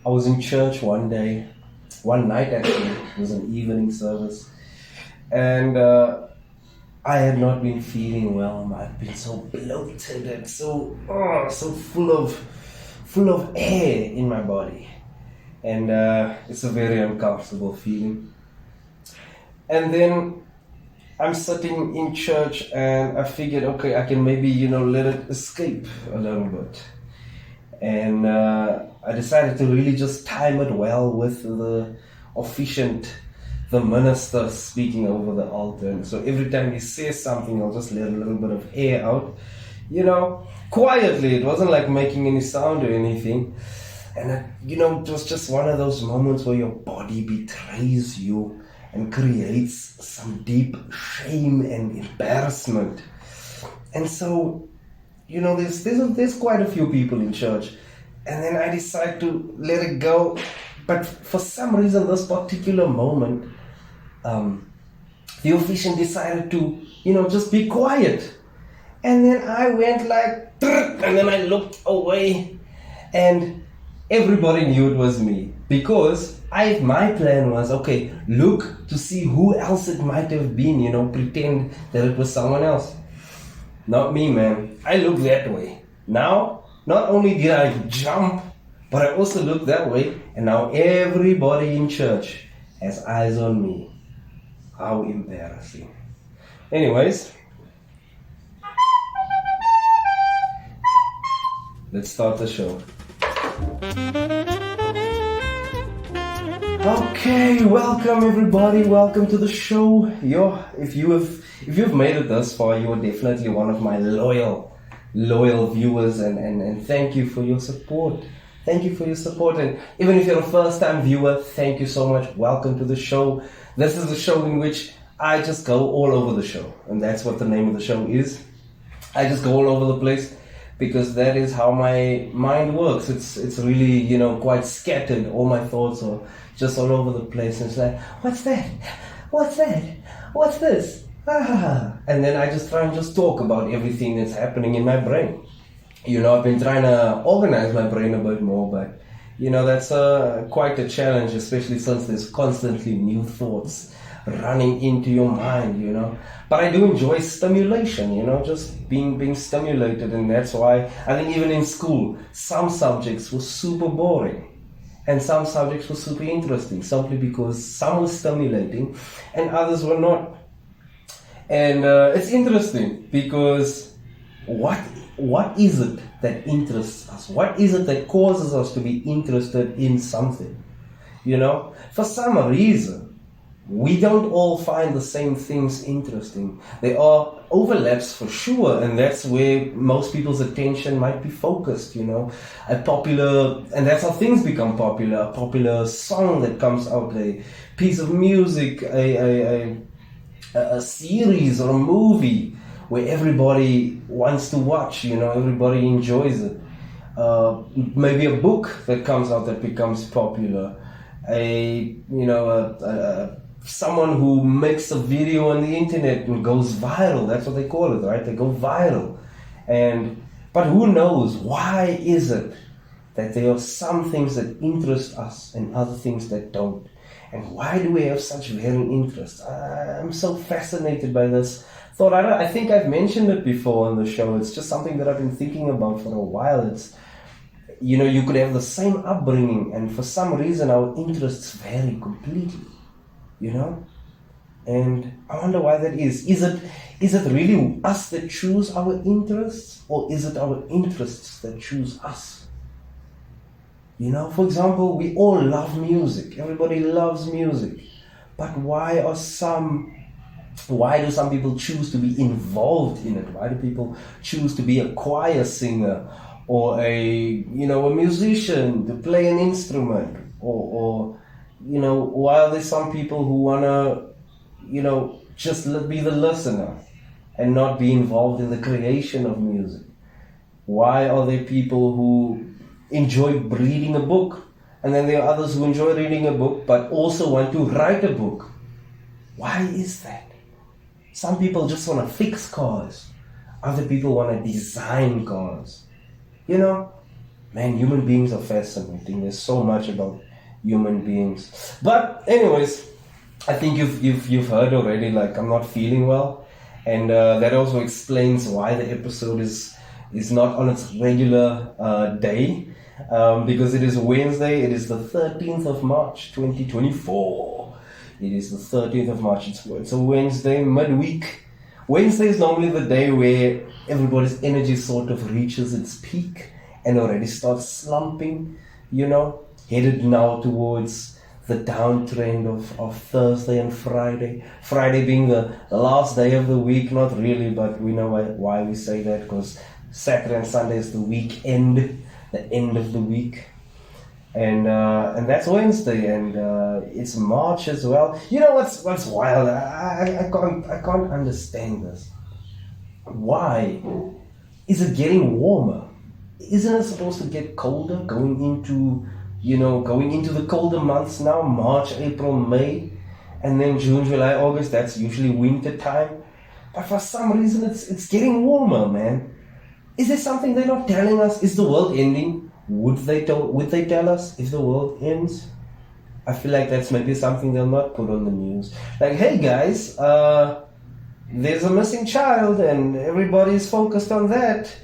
I was in church one night actually. It was an evening service, and I had not been feeling well. I've been so bloated and so full of air in my body, and it's a very uncomfortable feeling. And then I'm sitting in church, and I figured, okay, I can maybe let it escape a little bit. And I decided to really just time it well with the officiant, the minister speaking over the altar. And so every time he says something, I'll just let a little bit of air out, quietly. It wasn't like making any sound or anything. And it was just one of those moments where your body betrays you and creates some deep shame and embarrassment. And so there's quite a few people in church, and then I decide to let it go. But for some reason, this particular moment, the officiant decided to, just be quiet. And then I went like, and then I looked away, and everybody knew it was me, because my plan was, okay, look to see who else it might have been, pretend that it was someone else. Not me, man. I look that way. Now, not only did I jump, but I also look that way, and now everybody in church has eyes on me. How embarrassing. Anyways, let's start the show. Okay, welcome everybody. Welcome to the show. If you've made it this far, you are definitely one of my loyal viewers, and thank you for your support. Thank you for your support. And even if you're a first-time viewer, thank you so much. Welcome to the show. This is the show in which I just go all over the show, and that's what the name of the show is. I just go all over the place, because that is how my mind works. It's really, quite scattered. All my thoughts are just all over the place. And it's like, what's that? What's that? What's this? And then I just try and just talk about everything that's happening in my brain. I've been trying to organize my brain a bit more, but, that's quite a challenge, especially since there's constantly new thoughts running into your mind, But I do enjoy stimulation, just being stimulated. And that's why I think even in school, some subjects were super boring and some subjects were super interesting, simply because some were stimulating and others were not. And it's interesting because what is it that interests us? What is it that causes us to be interested in something? For some reason, we don't all find the same things interesting. There are overlaps for sure, and that's where most people's attention might be focused, A popular, and that's how things become popular, a popular song that comes out, a piece of music, a series or a movie where everybody wants to watch, everybody enjoys it. Maybe a book that comes out that becomes popular. Someone who makes a video on the internet and goes viral. That's what they call it, right? They go viral. But who knows, why is it that there are some things that interest us and other things that don't? And why do we have such varying interests? I'm so fascinated by this thought. I think I've mentioned it before on the show. It's just something that I've been thinking about for a while. It's, you could have the same upbringing, and for some reason our interests vary completely. And I wonder why that is. Is it really us that choose our interests, or is it our interests that choose us? For example, we all love music. Everybody loves music. But why do some people choose to be involved in it? Why do people choose to be a choir singer, or a musician, to play an instrument, or why are there some people who want to, just be the listener and not be involved in the creation of music? Why are there people who enjoy reading a book, and then there are others who enjoy reading a book but also want to write a book? Why is that? Some people just want to fix cars. Other people want to design cars. man, human beings are fascinating. There's so much about human beings. But anyways, I think you've heard already. Like, I'm not feeling well, and that also explains why the episode is not on its regular day, because it is Wednesday. It is the 13th of March, 2024. It is the 13th of March. It's a Wednesday midweek. Wednesday is normally the day where everybody's energy sort of reaches its peak and already starts slumping, headed now towards the downtrend of Thursday and Friday. Friday being the last day of the week, not really, but we know why we say that, because Saturday and Sunday is the weekend, the end of the week. And that's Wednesday, and it's March as well. You know what's wild? I can't understand this. Why is it getting warmer? Isn't it supposed to get colder going into the colder months now? March, April, May, and then June, July, August. That's usually winter time. But for some reason, it's getting warmer, man. Is there something they're not telling us? Is the world ending? Would they tell us if the world ends? I feel like that's maybe something they'll not put on the news. Like, hey guys, there's a missing child and everybody's focused on that.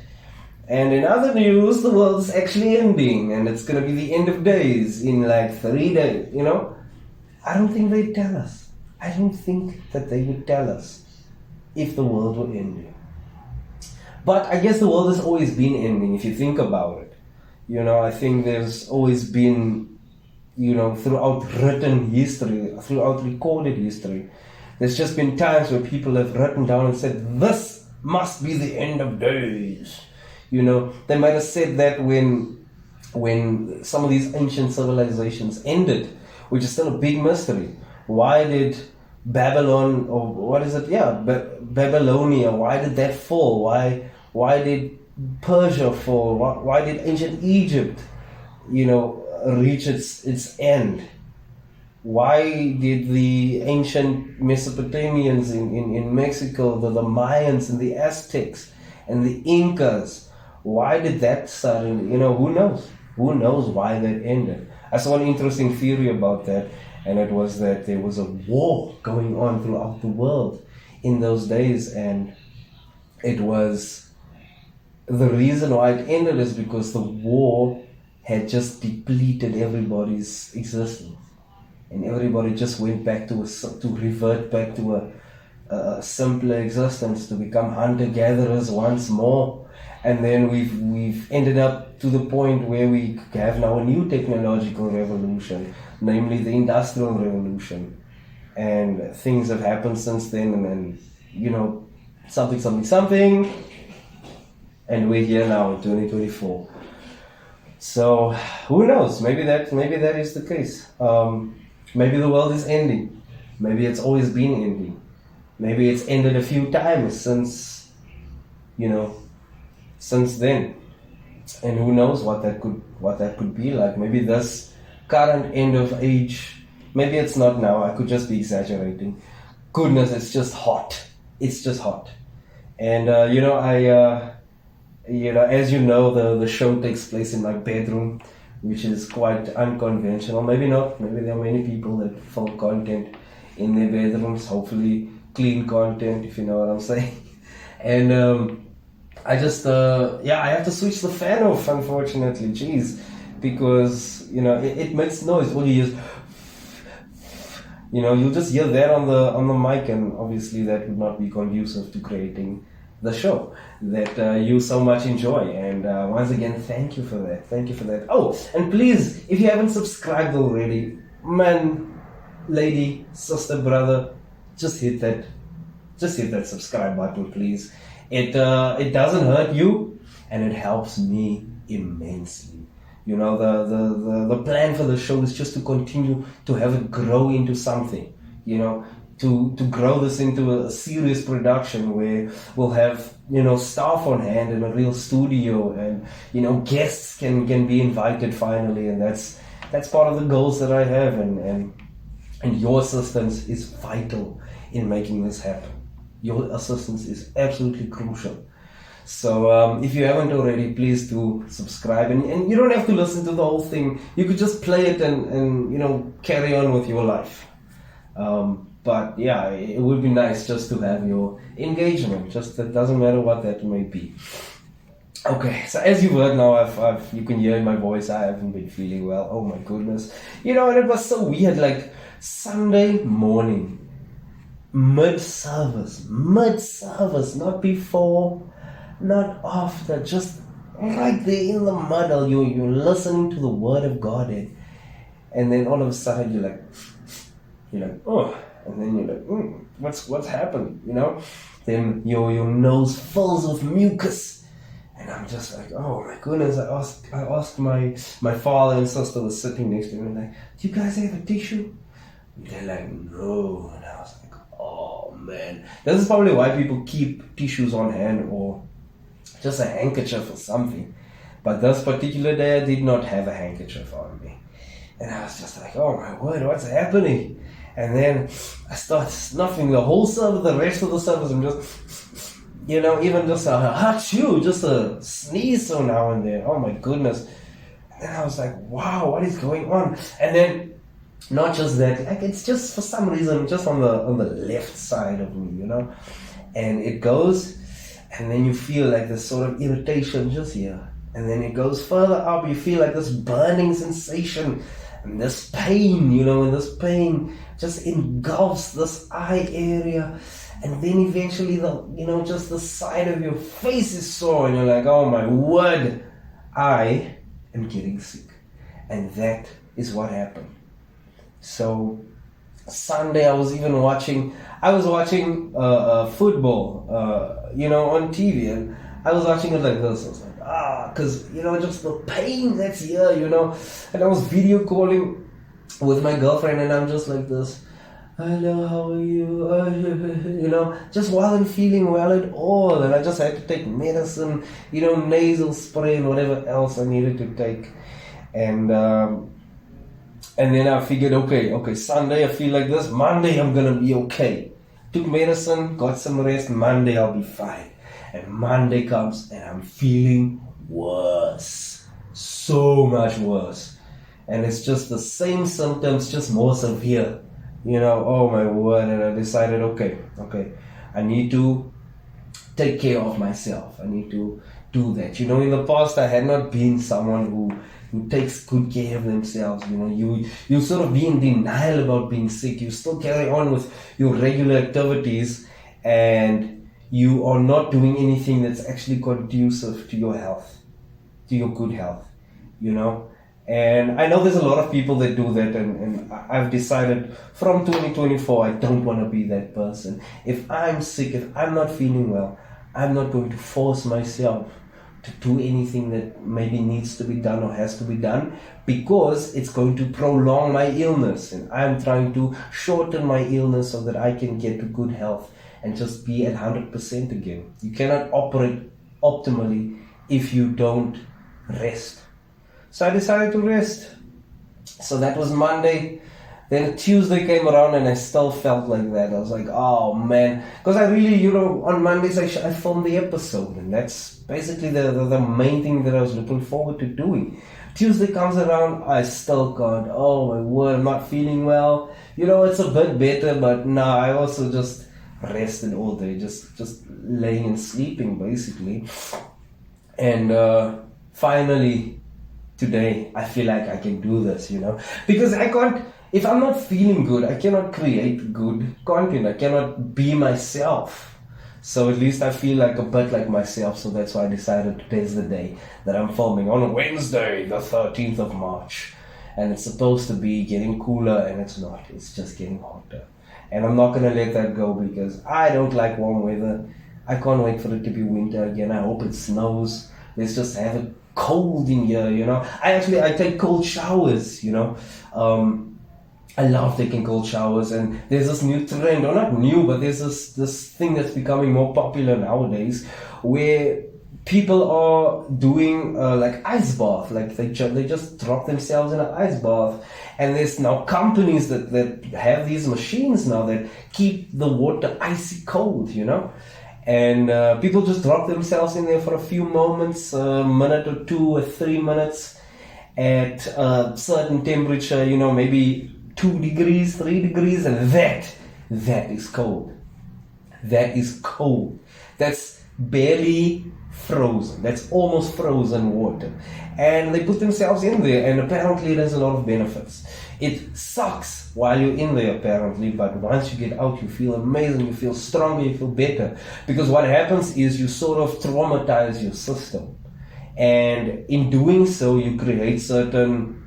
And in other news, the world's actually ending and it's going to be the end of days in like 3 days, I don't think they'd tell us. I don't think that they would tell us if the world were ending. But I guess the world has always been ending if you think about it. I think there's always been, throughout written history, throughout recorded history, there's just been times where people have written down and said, this must be the end of days. They might have said that when some of these ancient civilizations ended, which is still a big mystery. Why did Babylon, or what is it? Yeah, Babylonia, why did that fall? Why did Persia fall? Why did ancient Egypt, reach its end? Why did the ancient Mesopotamians in Mexico, the Mayans and the Aztecs and the Incas, why did that suddenly, who knows? Who knows why that ended? I saw an interesting theory about that, and it was that there was a war going on throughout the world in those days, and it was the reason why it ended is because the war had just depleted everybody's existence, and everybody just went back to revert back to a simpler existence, to become hunter-gatherers once more. And then we've ended up to the point where we have now a new technological revolution, namely the Industrial Revolution, and things have happened since then, and something. And we're here now in 2024. So who knows? Maybe that is the case. Maybe the world is ending. Maybe it's always been ending. Maybe it's ended a few times since then. And who knows what that could be like? Maybe this current end of age. Maybe it's not now. I could just be exaggerating. Goodness, it's just hot. It's just hot. And as you know, the show takes place in my bedroom, which is quite unconventional. Maybe not. Maybe there are many people that film content in their bedrooms. Hopefully clean content, if you know what I'm saying. And I just, I have to switch the fan off, unfortunately. Jeez. Because, it makes noise. All you hear is, you'll just hear that on the mic, and obviously that would not be conducive to creating the show that you so much enjoy. And once again, thank you for that. Oh, and please, if you haven't subscribed already, man, lady, sister, brother, just hit that subscribe button, please. It doesn't hurt you, and it helps me immensely. The plan for the show is just to continue to have it grow into something, to grow this into a serious production where we'll have, staff on hand in a real studio, and, guests can be invited finally. And that's part of the goals that I have, and your assistance is vital in making this happen. Your assistance is absolutely crucial. So if you haven't already, please do subscribe. And you don't have to listen to the whole thing. You could just play it and carry on with your life. But yeah, it would be nice just to have your engagement. Just it doesn't matter what that may be. Okay, so as you've heard now, you can hear in my voice, I haven't been feeling well. Oh my goodness. And it was so weird, like Sunday morning, mid-service, not before, not after, just right there in the middle, you're listening to the word of God, and then all of a sudden you're like, oh, and then you're like, what's happened, Then your nose fills with mucus. And I'm just like, oh my goodness, I asked my father and sister was sitting next to me and like, do you guys have a tissue? And they're like, no. And I was like, oh man. This is probably why people keep tissues on hand or just a handkerchief or something. But this particular day I did not have a handkerchief on me. And I was just like, oh my word, what's happening? And then I start snuffing the whole service, the rest of the service, I'm just... even just a achoo, just a sneeze so now and then. Oh my goodness. And then I was like, wow, what is going on? And then, not just that, like it's just for some reason, just on the left side of me, And it goes, and then you feel like this sort of irritation just here. And then it goes further up, you feel like this burning sensation, and this pain, and this pain just engulfs this eye area. And then eventually just the side of your face is sore and you're like, oh my word, I am getting sick. And that is what happened. So Sunday I was watching football, on TV, and I was watching it like this. I was like, because, just the pain that's here, and I was video calling with my girlfriend and I'm just like this. Hello, how are you? Just wasn't feeling well at all. And I just had to take medicine, nasal spray and whatever else I needed to take. And then I figured, okay, Sunday I feel like this. Monday I'm going to be okay. Took medicine, got some rest. Monday I'll be fine. And Monday comes and I'm feeling worse. So much worse. And it's just the same symptoms, just more severe. Oh my word, and I decided, okay, I need to take care of myself. I need to do that. In the past I had not been someone who takes good care of themselves. You sort of be in denial about being sick. You still carry on with your regular activities and you are not doing anything that's actually conducive to your health, to your good health, And I know there's a lot of people that do that, and I've decided from 2024 I don't want to be that person. If I'm sick, if I'm not feeling well, I'm not going to force myself to do anything that maybe needs to be done or has to be done because it's going to prolong my illness. And I'm trying to shorten my illness so that I can get to good health and just be at 100% again. You cannot operate optimally if you don't rest. So I decided to rest. So that was Monday. Then Tuesday came around and I still felt like that. I was like, oh man. Because I really, on Mondays I filmed the episode. And that's basically the main thing that I was looking forward to doing. Tuesday comes around, I still can't. Oh my word, I'm not feeling well. It's a bit better, but I also just rested all day. Just laying and sleeping basically. And finally, today, I feel like I can do this, because I can't, if I'm not feeling good, I cannot create good content. I cannot be myself. So at least I feel like a bit like myself. So that's why I decided today's the day that I'm filming on Wednesday, the 13th of March. And it's supposed to be getting cooler and it's not. It's just getting hotter. And I'm not going to let that go because I don't like warm weather. I can't wait for it to be winter again. I hope it snows. Let's just have it cold in here, I take cold showers, I love taking cold showers, and there's this new trend, or not new, but there's this thing that's becoming more popular nowadays, where people are doing like ice bath, like they just drop themselves in an ice bath, and there's now companies that have these machines now that keep the water icy cold, And people just drop themselves in there for a few moments, a minute or 2 or 3 minutes at a certain temperature, maybe 2 degrees, 3 degrees, and that is cold. That is cold. That's barely frozen. That's almost frozen water. And they put themselves in there, and apparently there's a lot of benefits. It sucks while you're in there, apparently, but once you get out, you feel amazing, you feel stronger, you feel better. Because what happens is you sort of traumatize your system. And in doing so, you create certain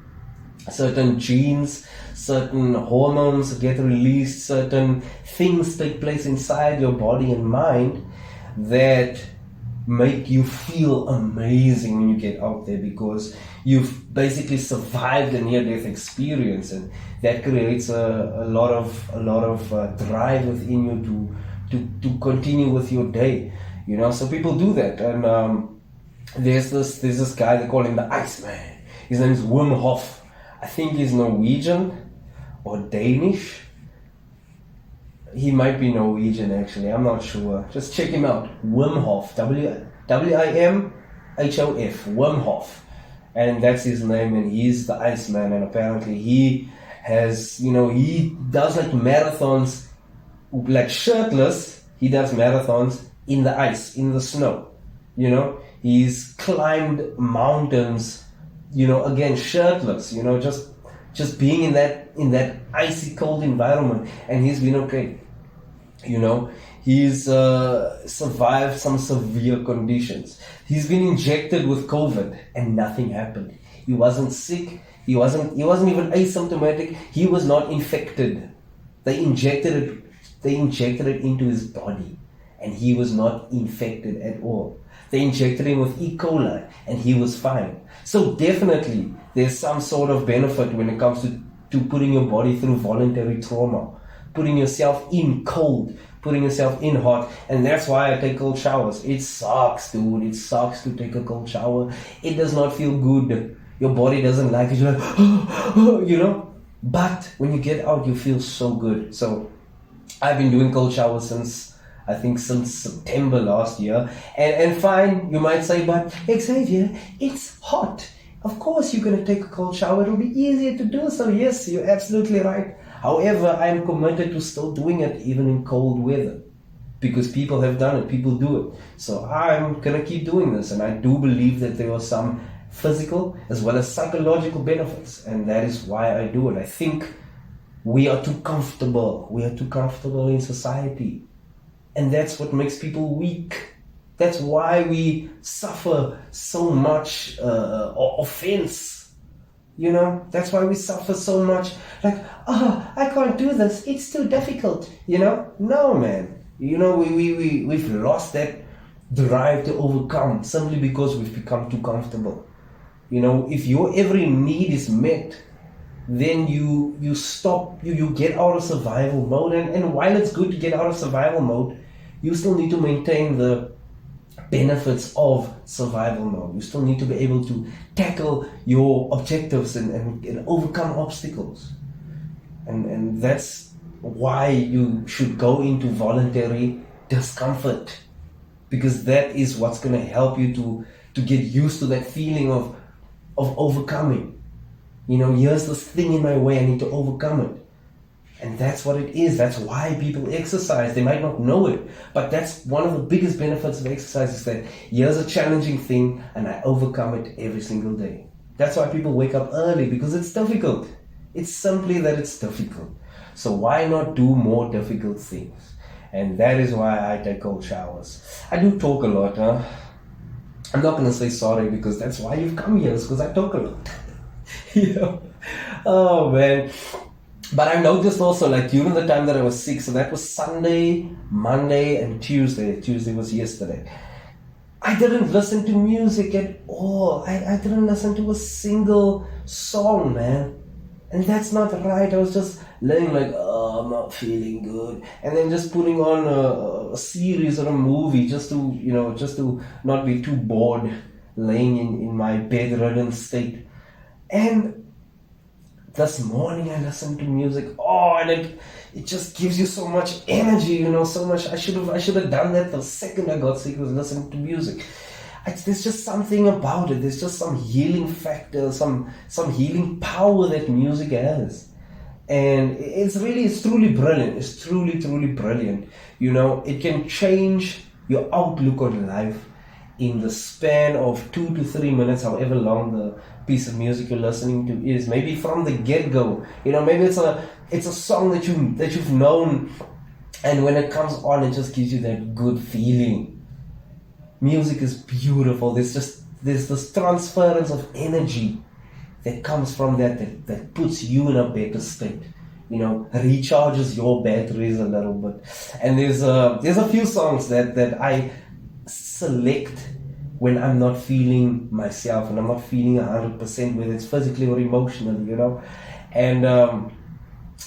genes, certain hormones get released, certain things take place inside your body and mind that make you feel amazing when you get out there, because you've basically survived a near-death experience, and that creates a lot of drive within you to continue with your day. So people do that, and there's this guy, they call him the Iceman. His name is Wim Hof. I think he's Norwegian or Danish. He might be Norwegian, actually. I'm not sure. Just check him out. Wim Hof. W-I-M-H-O-F. Wim Hof. And that's his name, and he's the Iceman. And apparently he has, he does like marathons, like shirtless. He does marathons in the ice, in the snow. He's climbed mountains, again, shirtless, just being in that icy cold environment, and he's been okay. He's survived some severe conditions. He's been injected with COVID and nothing happened. He wasn't sick. He wasn't even asymptomatic. He was not infected. They injected it into his body, and he was not infected at all. They injected him with E. coli, and he was fine. So definitely, there's some sort of benefit when it comes to putting your body through voluntary trauma, putting yourself in cold, putting yourself in hot, and that's why I take cold showers. It sucks, dude. It sucks to take a cold shower. It does not feel good. Your body doesn't like it. You're like, But when you get out, you feel so good. So I've been doing cold showers since September last year, and fine, you might say, but Xavier, it's hot. Of course you're going to take a cold shower. It'll be easier to do so. Yes, you're absolutely right. However, I'm committed to still doing it even in cold weather, because people have done it, people do it. So I'm going to keep doing this, and I do believe that there are some physical as well as psychological benefits, and that is why I do it. I think we are too comfortable. We are too comfortable in society. And that's what makes people weak. That's why we suffer so much offense. That's why we suffer so much. Like, I can't do this. It's too difficult. No, man. We've lost that drive to overcome simply because we've become too comfortable. If your every need is met, then you stop, you get out of survival mode. And while it's good to get out of survival mode, you still need to maintain the benefits of survival mode. You still need to be able to tackle your objectives and overcome obstacles. And that's why you should go into voluntary discomfort, because that is what's going to help you to get used to that feeling of overcoming. Here's this thing in my way, I need to overcome it. And that's what it is. That's why people exercise. They might not know it, but that's one of the biggest benefits of exercise, is that here's a challenging thing and I overcome it every single day. That's why people wake up early, because it's difficult. It's simply that it's difficult. So why not do more difficult things? And that is why I take cold showers. I do talk a lot, huh? I'm not going to say sorry, because that's why you've come here, is because I talk a lot. Oh man. But I noticed also, like, during the time that I was sick, so that was Sunday, Monday, and Tuesday. Tuesday was yesterday. I didn't listen to music at all. I didn't listen to a single song, man. And that's not right. I was just laying like, I'm not feeling good. And then just putting on a series or a movie just to not be too bored, laying in my bedridden state. And this morning I listened to music. Oh, and it just gives you so much energy, so much. I should have done that the second I got sick, was listening to music. There's just something about it. There's just some healing factor, some healing power that music has. And it's truly brilliant. It's truly brilliant. It can change your outlook on life in the span of 2 to 3 minutes, however long the piece of music you're listening to is. Maybe from the get-go, maybe it's a song that you've known, and when it comes on, it just gives you that good feeling. Music is beautiful. There's this transference of energy that comes from that puts you in a better state. Recharges your batteries a little bit. And there's a few songs that I select when I'm not feeling myself and I'm not feeling 100%, whether it's physically or emotionally, And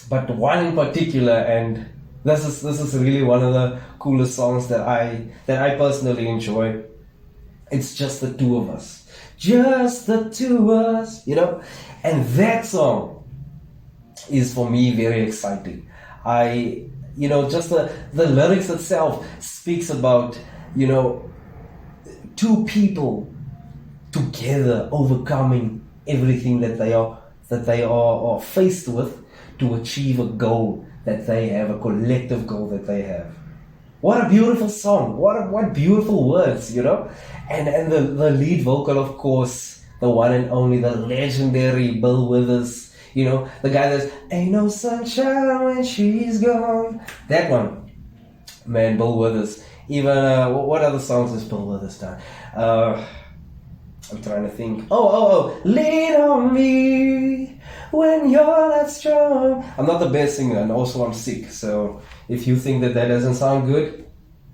but one in particular, and this is really one of the coolest songs that I personally enjoy. It's Just the Two of Us. Just the two of us, And that song is for me very exciting. Just the lyrics itself speaks about, two people together overcoming everything that they are faced with to achieve a goal that they have, a collective goal that they have. What a beautiful song! What beautiful words, And the lead vocal, of course, the one and only, the legendary Bill Withers. The guy that's ain't no sunshine when she's gone. That one, man, Bill Withers. Even what other songs has Bill Withers done? I'm trying to think. Oh, lean on me when you're not strong. I'm not the best singer, and also I'm sick. So if you think that doesn't sound good,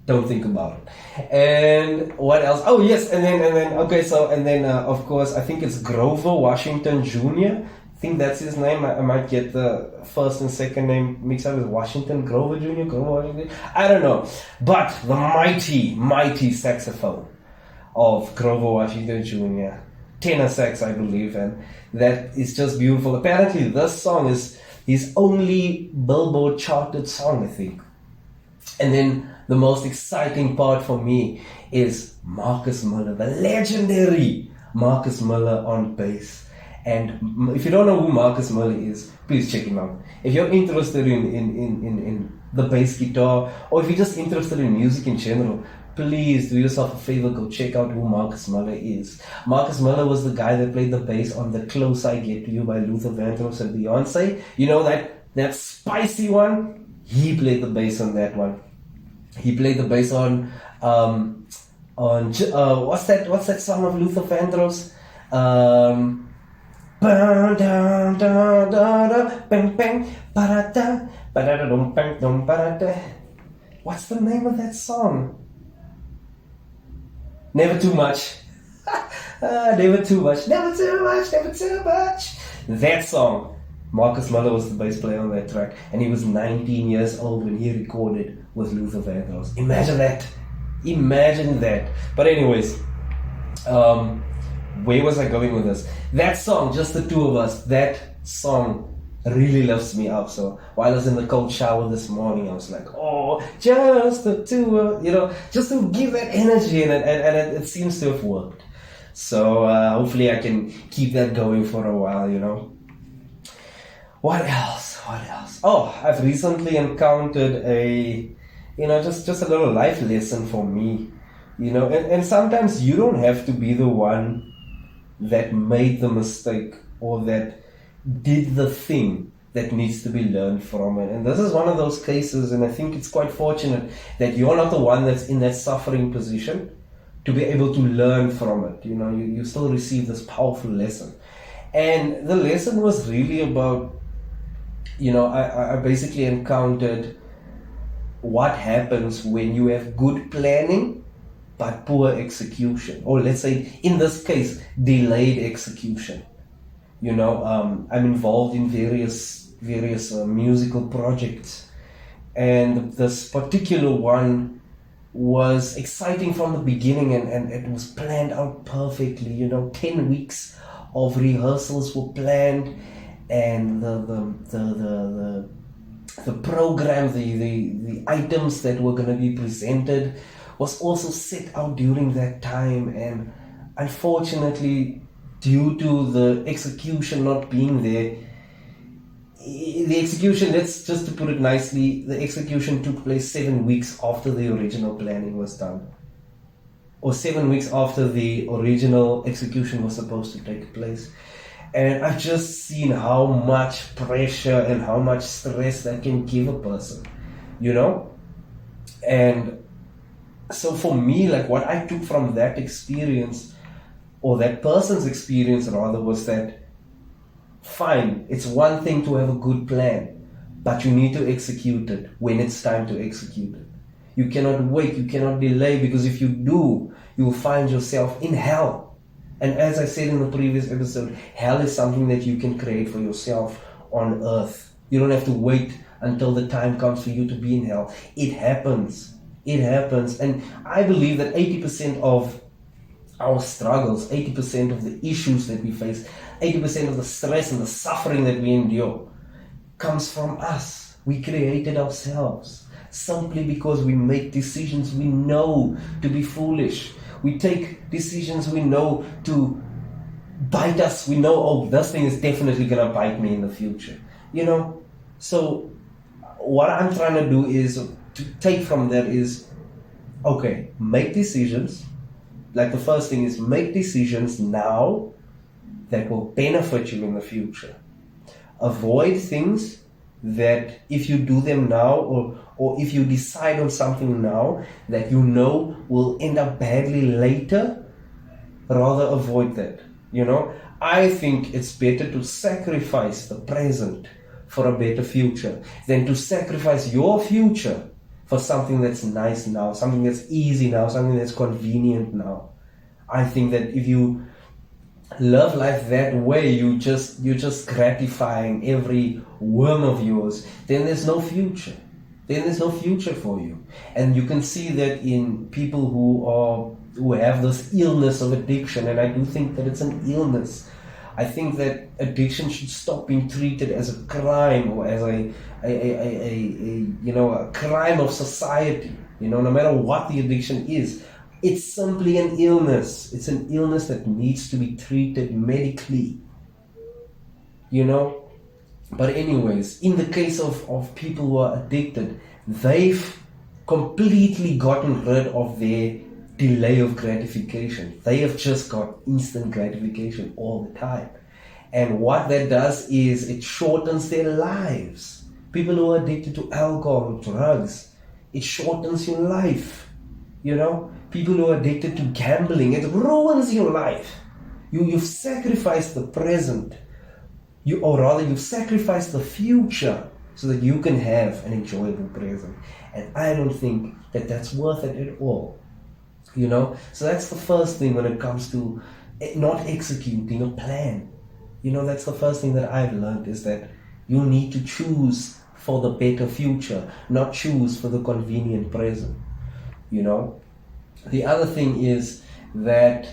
don't think about it. And what else? Oh yes, and then okay. So and then of course I think it's Grover Washington Jr. I think that's his name. I might get the first and second name mixed up with Washington, Grover Jr., Grover Washington. I don't know. But the mighty saxophone of Grover Washington Jr., tenor sax, I believe, and that is just beautiful. Apparently, this song is his only Billboard charted song, I think. And then the most exciting part for me is Marcus Miller, the legendary Marcus Miller on bass. And if you don't know who Marcus Miller is, please check him out. If you're interested in the bass guitar, or if you're just interested in music in general, please do yourself a favor, go check out who Marcus Miller is. Marcus Miller was the guy that played the bass on The Close I Get to You by Luther Vandross and Beyonce. That spicy one? He played the bass on that one. He played the bass on what's that song of Luther Vandross? What's the name of that song? Never Too Much. Never Too Much. Never Too Much. Never Too Much. That song. Marcus Miller was the bass player on that track, and he was 19 years old when he recorded with Luther Vandross. Imagine that. But anyways, where was I going with this? That song, Just the Two of Us, that song really lifts me up. So while I was in the cold shower this morning, I was like, oh, just the two of us, just to give that energy, and it seems to have worked. So hopefully I can keep that going for a while, What else? Oh, I've recently encountered just a little life lesson for me, and sometimes you don't have to be the one that made the mistake or that did the thing that needs to be learned from it. And this is one of those cases, and I think it's quite fortunate that you're not the one that's in that suffering position to be able to learn from it. You still receive this powerful lesson. And the lesson was really about, I basically encountered what happens when you have good planning but poor execution, or let's say in this case delayed execution. I'm involved in various musical projects, and this particular one was exciting from the beginning, and it was planned out perfectly. 10 weeks of rehearsals were planned, and the program, the items that were going to be presented was also set out during that time. And unfortunately, due to the execution not being there, the execution, let's just to put it nicely, the execution took place 7 weeks after the original planning was done, or 7 weeks after the original execution was supposed to take place. And I've just seen how much pressure and how much stress that can give a person, you know? And so for me, like what I took from that experience, or that person's experience rather, was that fine, it's one thing to have a good plan, but you need to execute it when it's time to execute it. You cannot wait, you cannot delay, because if you do, you will find yourself in hell. And as I said in the previous episode, hell is something that you can create for yourself on earth. You don't have to wait until the time comes for you to be in hell. It happens. It happens. And I believe that 80% of our struggles, 80% of the issues that we face, 80% of the stress and the suffering that we endure comes from us. We created ourselves simply because we make decisions we know to be foolish. We take decisions we know to bite us. We know, oh, this thing is definitely going to bite me in the future. You know? So what I'm trying to do is, to take from that is, okay, make decisions. Like the first thing is, make decisions now that will benefit you in the future. Avoid things that if you do them now, or if you decide on something now that you know will end up badly later, rather avoid that. You know, I think it's better to sacrifice the present for a better future than to sacrifice your future for something that's nice now, something that's easy now, something that's convenient now. I think that if you live life that way, you're just gratifying every whim of yours, then there's no future. Then there's no future for you. And you can see that in people who have this illness of addiction, and I do think that it's an illness. I think that addiction should stop being treated as a crime, or as a crime of society. You know, no matter what the addiction is, it's simply an illness. It's an illness that needs to be treated medically. You know? But anyways, in the case of people who are addicted, they've completely gotten rid of their delay of gratification. They have just got instant gratification all the time. And what that does is it shortens their lives. People who are addicted to alcohol or drugs, it shortens your life. You know, people who are addicted to gambling, it ruins your life. You've sacrificed the present. You've sacrificed the future so that you can have an enjoyable present. And I don't think that that's worth it at all. You know, so that's the first thing when it comes to not executing a plan. You know, that's the first thing that I've learned, is that you need to choose for the better future, not choose for the convenient present. You know, the other thing is that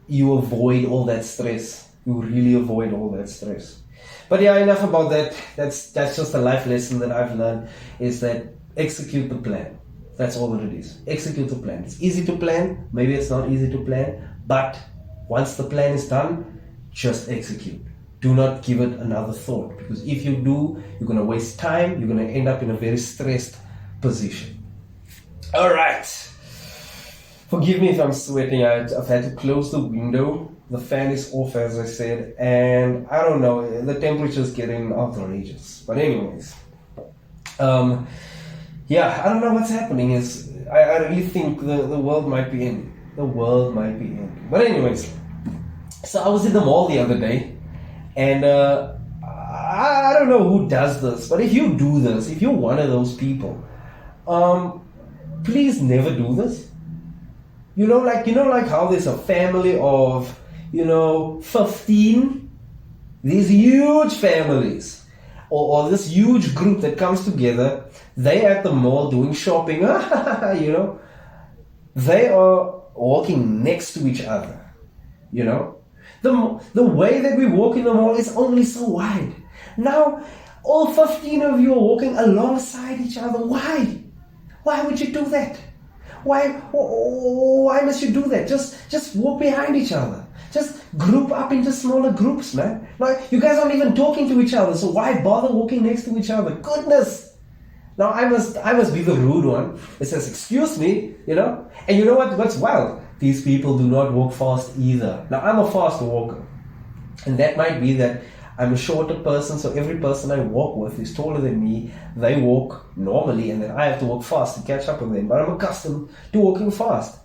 you avoid all that stress. You really avoid all that stress. But yeah, enough about that. That's just a life lesson that I've learned, is that execute the plan. That's all that it is. Execute the plan. It's easy to plan. Maybe it's not easy to plan. But once the plan is done, just execute. Do not give it another thought. Because if you do, you're going to waste time. You're going to end up in a very stressed position. All right. Forgive me if I'm sweating. I've had to close the window. The fan is off, as I said. And I don't know. The temperature is getting outrageous. But anyways. Yeah, I don't know what's happening. I really think the world might be ending. The world might be ending. But anyways. So I was in the mall the other day. And I don't know who does this. But if you do this, if you're one of those people, please never do this. You know, like how there's a family of, 15, these huge families, or this huge group that comes together. They at the mall doing shopping, they are walking next to each other, The way that we walk in the mall is only so wide. Now, all 15 of you are walking alongside each other. Why? Why would you do that? Why must you do that? Just walk behind each other. Just group up into smaller groups, man. Now, you guys aren't even talking to each other, so why bother walking next to each other? Goodness! Now, I must be the rude one that says, excuse me, And you know what's wild? These people do not walk fast either. Now, I'm a fast walker. And that might be that I'm a shorter person, so every person I walk with is taller than me. They walk normally, and then I have to walk fast to catch up with them. But I'm accustomed to walking fast.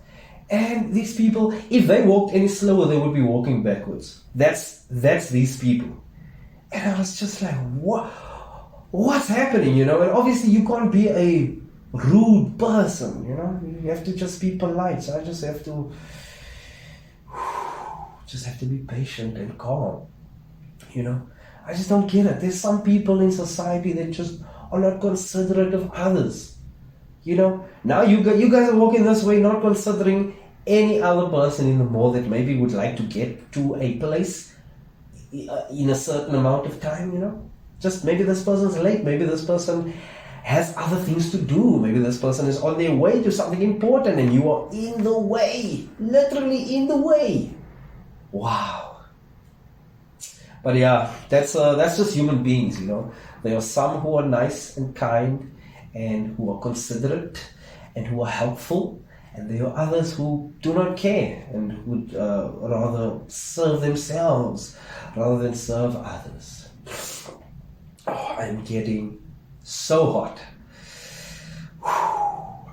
And these people, if they walked any slower, they would be walking backwards. That's these people. And I was just like, what's happening, And obviously you can't be a rude person, You have to just be polite. So I just have to be patient and calm. I just don't get it. There's some people in society that just are not considerate of others. Now you guys are walking this way, not considering any other person in the mall that maybe would like to get to a place in a certain amount of time, Just maybe this person's late, maybe this person has other things to do, maybe this person is on their way to something important and you are in the way, literally in the way. Wow. But yeah, that's just human beings, There are some who are nice and kind and who are considerate and who are helpful, and there are others who do not care and would rather serve themselves rather than serve others. Oh, I'm getting so hot.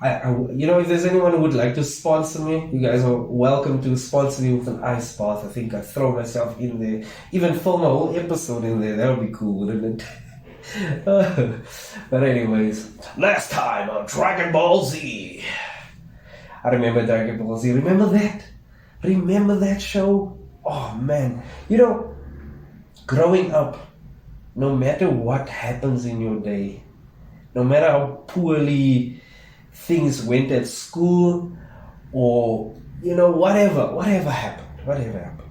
If there's anyone who would like to sponsor me, you guys are welcome to sponsor me with an ice bath. I think I'd throw myself in there, even film a whole episode in there. That would be cool, wouldn't it? But anyways, last time on Dragon Ball Z. I remember Dragon Ball Z. Remember that? Remember that show? Oh man. Growing up, no matter what happens in your day, no matter how poorly things went at school, or whatever happened,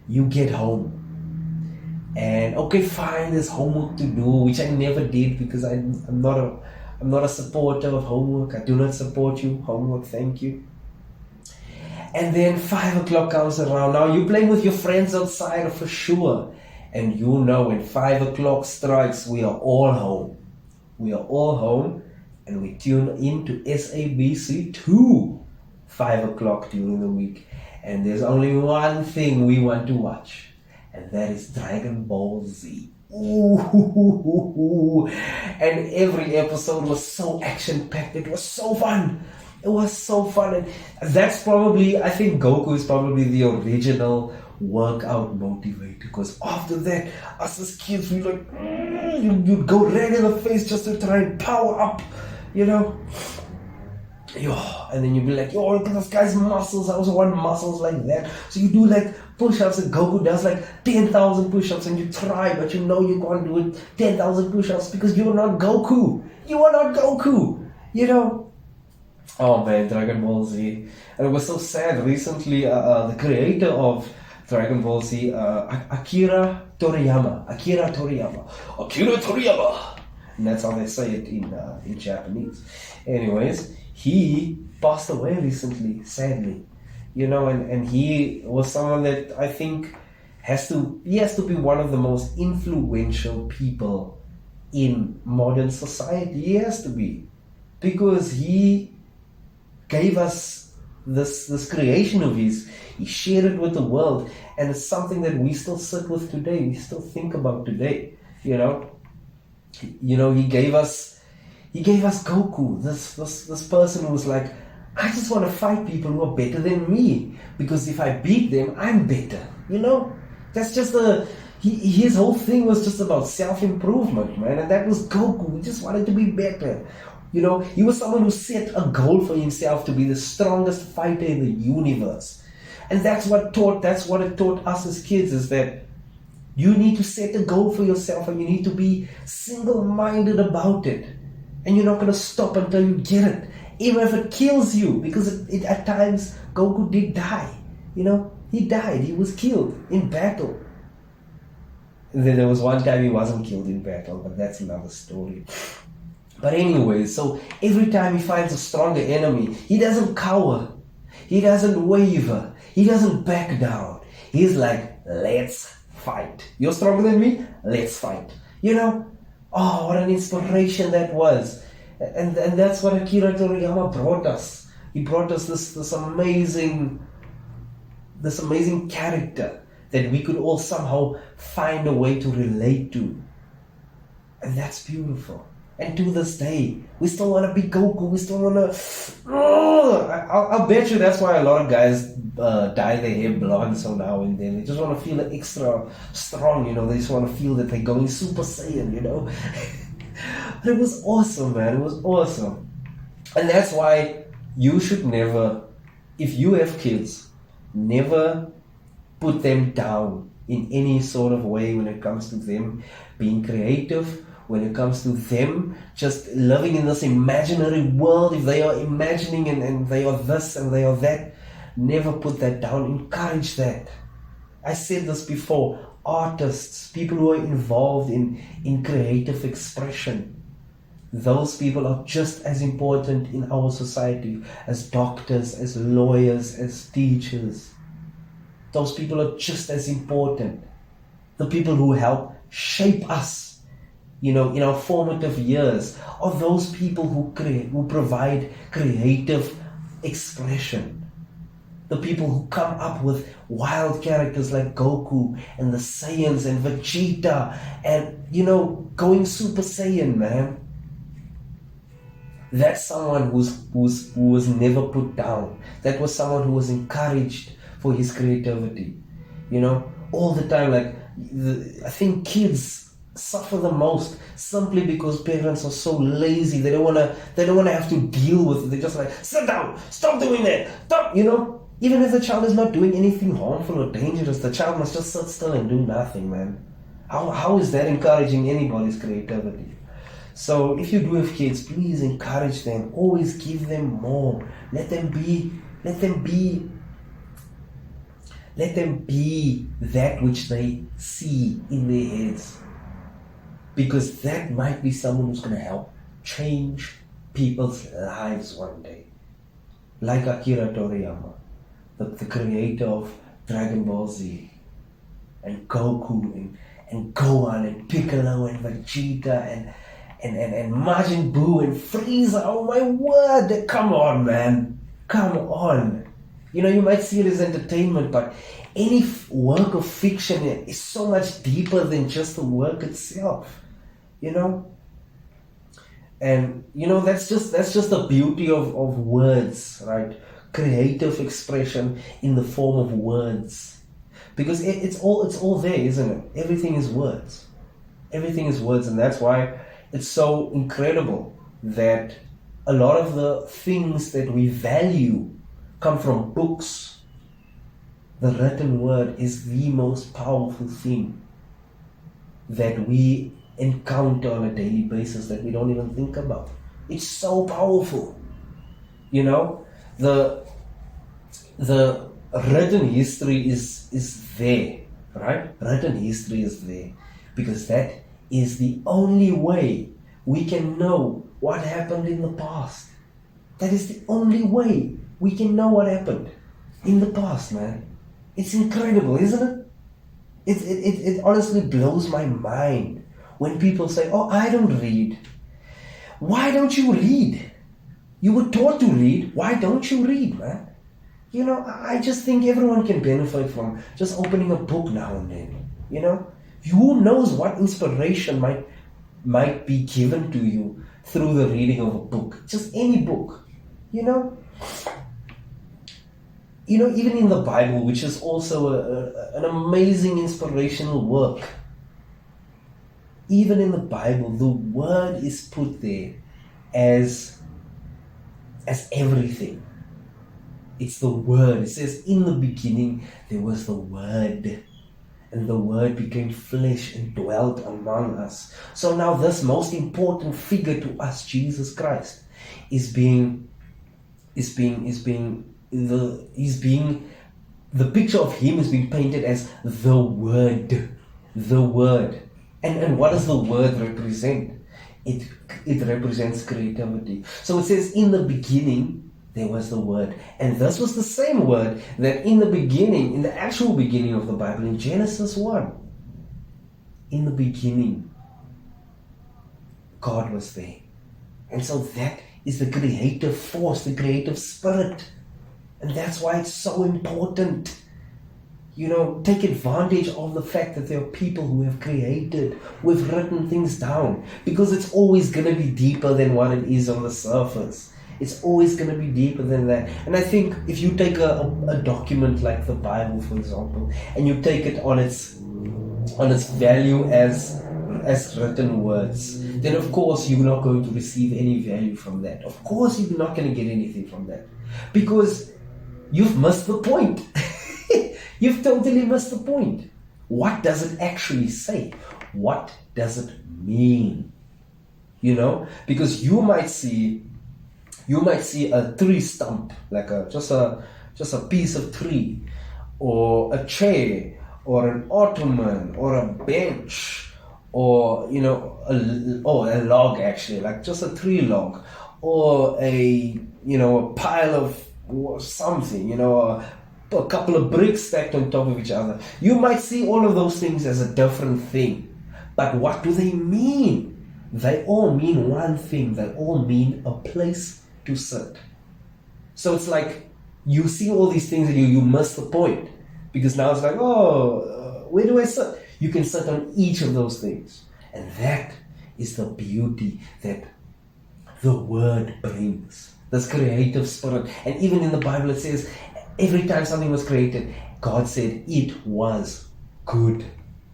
you get home and okay, fine, there's homework to do, which I never did because I'm not a supporter of homework. I do not support you, homework, thank you. And then 5 o'clock comes around. Now you're playing with your friends outside for sure, and when 5 o'clock strikes, we are all home. And we tune into SABC 2, 5 o'clock during the week. And there's only one thing we want to watch, and that is Dragon Ball Z. Ooh. And every episode was so action-packed. It was so fun. And that's probably, I think Goku is probably the original workout motivator, because after that, us as kids, we you'd go red in the face just to try and power up. And then you'd be like, look at this guy's muscles. I also want muscles like that. So you do push-ups, and Goku does 10,000 push-ups, and you try, but you can't do it 10,000 push-ups because you're not Goku. You are not Goku. Oh man, Dragon Ball Z. And it was so sad. Recently, the creator of Dragon Ball Z, Akira Toriyama. And that's how they say it in Japanese. Anyways, he passed away recently, sadly. And he was someone that I think has to be one of the most influential people in modern society. He has to be. Because he gave us this creation of his. He shared it with the world. And it's something that we still sit with today. We still think about today. He gave us Goku, this person who was like, I just want to fight people who are better than me, because if I beat them, I'm better. That's just his whole thing was just about self-improvement, man, and that was Goku. He just wanted to be better. He was someone who set a goal for himself to be the strongest fighter in the universe, and that's what it taught us as kids, is that you need to set a goal for yourself, and you need to be single-minded about it. And you're not going to stop until you get it. Even if it kills you. Because at times, Goku did die. He died. He was killed in battle. And then there was one time he wasn't killed in battle, but that's another story. But anyway, so every time he finds a stronger enemy, he doesn't cower. He doesn't waver. He doesn't back down. He's like, let's fight. You're stronger than me? Let's fight. You know? Oh, what an inspiration that was. And that's what Akira Toriyama brought us. He brought us this amazing character that we could all somehow find a way to relate to. And that's beautiful. And to this day, we still want to be Goku. We still want to... I'll bet you that's why a lot of guys dye their hair blonde so now and then. They just want to feel extra strong, you know. They just want to feel that they're going Super Saiyan, you know. But it was awesome, man. It was awesome. And that's why you should never, if you have kids, never put them down in any sort of way when it comes to them being creative, when it comes to them just living in this imaginary world. If they are imagining and they are this and they are that, never put that down. Encourage that. I said this before. Artists, people who are involved in creative expression, those people are just as important in our society as doctors, as lawyers, as teachers. Those people are just as important. The people who help shape us, you know, in our formative years, are those people who provide creative expression. The people who come up with wild characters like Goku and the Saiyans and Vegeta and, you know, going Super Saiyan, man. That's someone who was never put down. That was someone who was encouraged for his creativity. You know, all the time. Like, I think kids suffer the most simply because parents are so lazy. They don't wanna have to deal with it. They're just like, sit down, stop doing that, stop. You know, even if the child is not doing anything harmful or dangerous, the child must just sit still and do nothing, man. How is that encouraging anybody's creativity? So if you do have kids, please encourage them. Always give them more. Let them be that which they see in their heads. Because that might be someone who's going to help change people's lives one day. Like Akira Toriyama, the creator of Dragon Ball Z, and Goku, and Gohan, and Piccolo, and Vegeta, and Majin Buu, and Frieza. Oh my word! Come on, man. Come on. You know, you might see it as entertainment, but any work of fiction is so much deeper than just the work itself. You know? And, you know, that's just the beauty of words, right? Creative expression in the form of words. Because it's all there, isn't it? Everything is words. Everything is words, and that's why it's so incredible that a lot of the things that we value come from books. The written word is the most powerful thing that we encounter on a daily basis that we don't even think about. It's so powerful. You know, the written history is there, right? Written history is there because that is the only way we can know what happened in the past. That is the only way we can know what happened in the past, man. It's incredible, isn't it? It honestly blows my mind when people say, oh, I don't read. Why don't you read? You were taught to read. Why don't you read, man? You know, I just think everyone can benefit from just opening a book now and then. You know, who knows what inspiration might be given to you through the reading of a book. Just any book, you know. You know, even in the Bible, which is also an amazing inspirational work. Even in the Bible, the word is put there as everything. It's the word. It says, in the beginning, there was the word. And the word became flesh and dwelt among us. So now this most important figure to us, Jesus Christ, is being the the picture of him is being painted as the Word. The Word. And what does the Word represent? It represents creativity. So it says, in the beginning, there was the Word. And this was the same Word that in the beginning, in the actual beginning of the Bible, in Genesis 1, in the beginning, God was there. And so that is the creative force, the creative spirit. And that's why it's so important. Take advantage of the fact that there are people who have created, who have written things down. Because it's always going to be deeper than what it is on the surface. It's always going to be deeper than that. And I think if you take a document like the Bible, for example, and you take it on its value as written words, then of course you're not going to receive any value from that. Of course you're not going to get anything from that. Because you've missed the point. You've totally missed the point. What does it actually say? What does it mean? Because you might see a tree stump, like just a piece of tree, or a chair, or an ottoman, or a bench, or a log, actually, like just a tree log, or a pile of something, a couple of bricks stacked on top of each other. You might see all of those things as a different thing, but what do they mean? They all mean one thing. They all mean a place to sit. So it's like you see all these things and you miss the point, because now it's like, where do I sit? You can sit on each of those things, and that is the beauty that the Word brings, this creative spirit. And even in the Bible it says, every time something was created, God said it was good.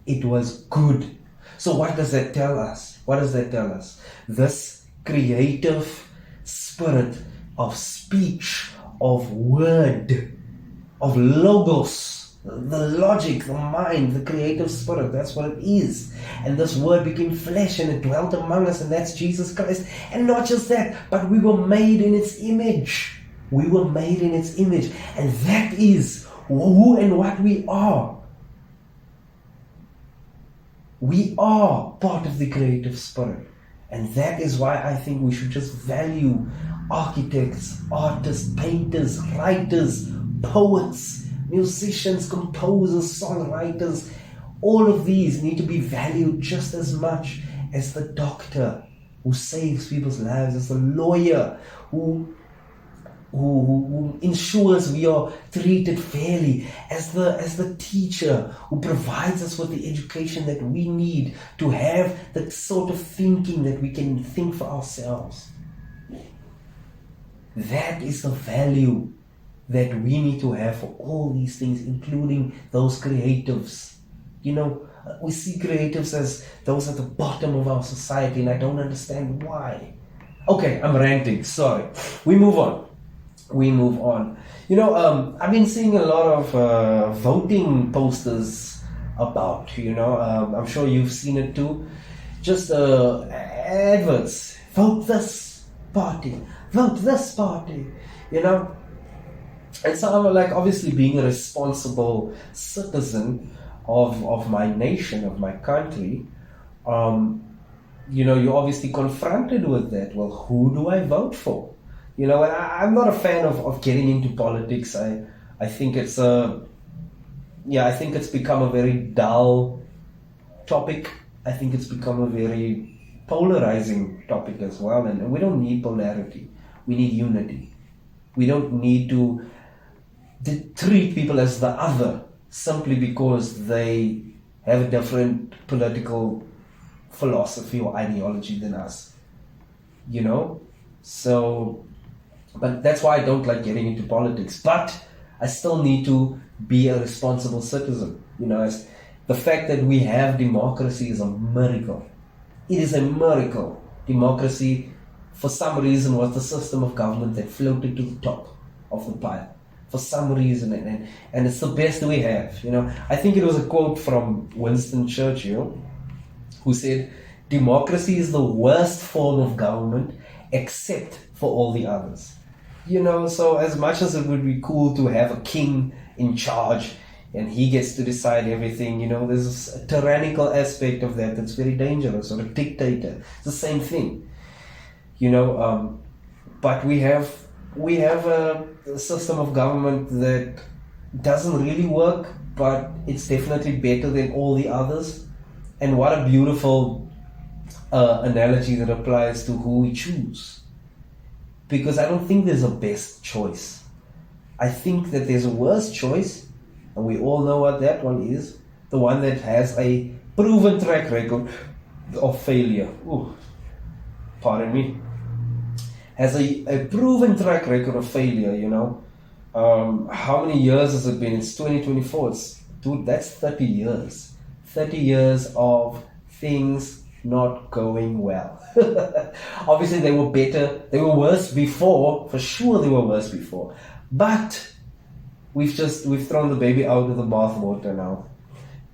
It was good. So what does that tell us? What does that tell us? This creative spirit of speech, of word, of logos, the logic, the mind, the creative spirit, that's what it is. And this word became flesh and it dwelt among us, and that's Jesus Christ. And not just that, but we were made in its image. We were made in its image. And that is who and what we are. We are part of the creative spirit. And that is why I think we should just value architects, artists, painters, writers, poets, musicians, composers, songwriters. All of these need to be valued just as much as the doctor who saves people's lives, as the lawyer who ensures we are treated fairly, as the teacher who provides us with the education that we need to have the sort of thinking that we can think for ourselves. That is the value that we need to have for all these things, including those creatives. We see creatives as those at the bottom of our society, and I don't understand why. Okay, I'm ranting, sorry. We move on. I've been seeing a lot of voting posters about, I'm sure you've seen it too. Just adverts. Vote this party. Vote this party. And so I'm like, obviously being a responsible citizen of my nation, of my country, you're obviously confronted with that. Well, who do I vote for? And I'm not a fan of getting into politics. I think it's become a very dull topic. I think it's become a very polarizing topic as well. And we don't need polarity. We need unity. We don't need to treat people as the other simply because they have a different political philosophy or ideology than us. So, but that's why I don't like getting into politics. But I still need to be a responsible citizen. As the fact that we have democracy is a miracle. It is a miracle. Democracy, for some reason, was the system of government that floated to the top of the pile. For some reason, and it's the best we have. I think it was a quote from Winston Churchill, who said, "Democracy is the worst form of government except for all the others." So as much as it would be cool to have a king in charge and he gets to decide everything. There's this tyrannical aspect of that that's very dangerous, or a dictator. It's the same thing. But we have a system of government that doesn't really work, but it's definitely better than all the others. And what a beautiful analogy that applies to who we choose. Because I don't think there's a best choice. I think that there's a worst choice, and we all know what that one is. The one that has a proven track record of failure. Ooh, pardon me. Has a proven track record of failure, How many years has it been? It's 2024. Dude, that's 30 years. 30 years of things not going well. Obviously, they were better. They were worse before. For sure, they were worse before. But we've thrown the baby out with the bathwater now.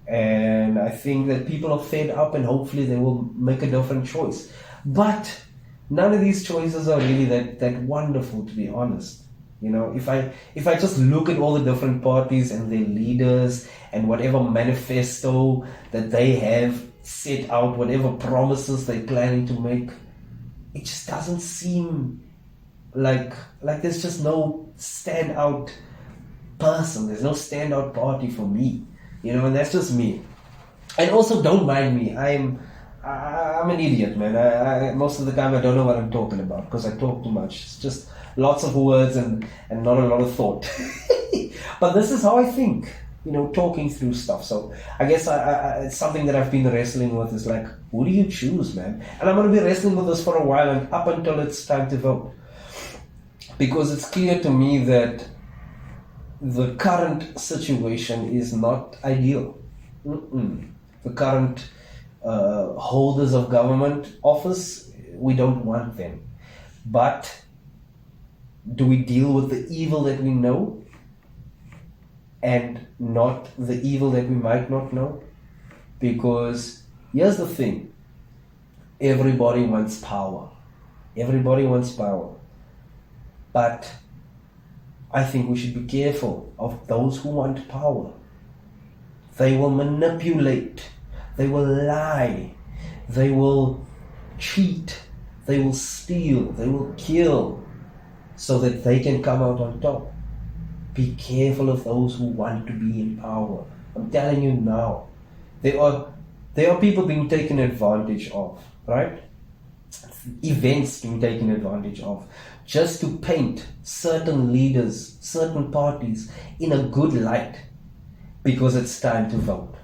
And I think that people are fed up, and hopefully they will make a different choice. But none of these choices are really that wonderful, to be honest. If I just look at all the different parties and their leaders and whatever manifesto that they have set out, whatever promises they're planning to make, it just doesn't seem like there's just no standout person. There's no standout party for me, and that's just me. And also, don't mind me. I'm an idiot, man. I most of the time I don't know what I'm talking about because I talk too much. It's just lots of words and not a lot of thought. But this is how I think, talking through stuff. So I guess it's something that I've been wrestling with is like, who do you choose, man? And I'm going to be wrestling with this for a while, and up until it's time to vote. Because it's clear to me that the current situation is not ideal. The current holders of government office, we don't want them. But do we deal with the evil that we know and not the evil that we might not know? Because here's the thing. Everybody wants power. Everybody wants power. But I think we should be careful of those who want power. They will manipulate. They will lie. They will cheat. They will steal. They will kill so that they can come out on top. Be careful of those who want to be in power. I'm telling you now. There are people being taken advantage of, right? Events being taken advantage of just to paint certain leaders, certain parties in a good light because it's time to vote.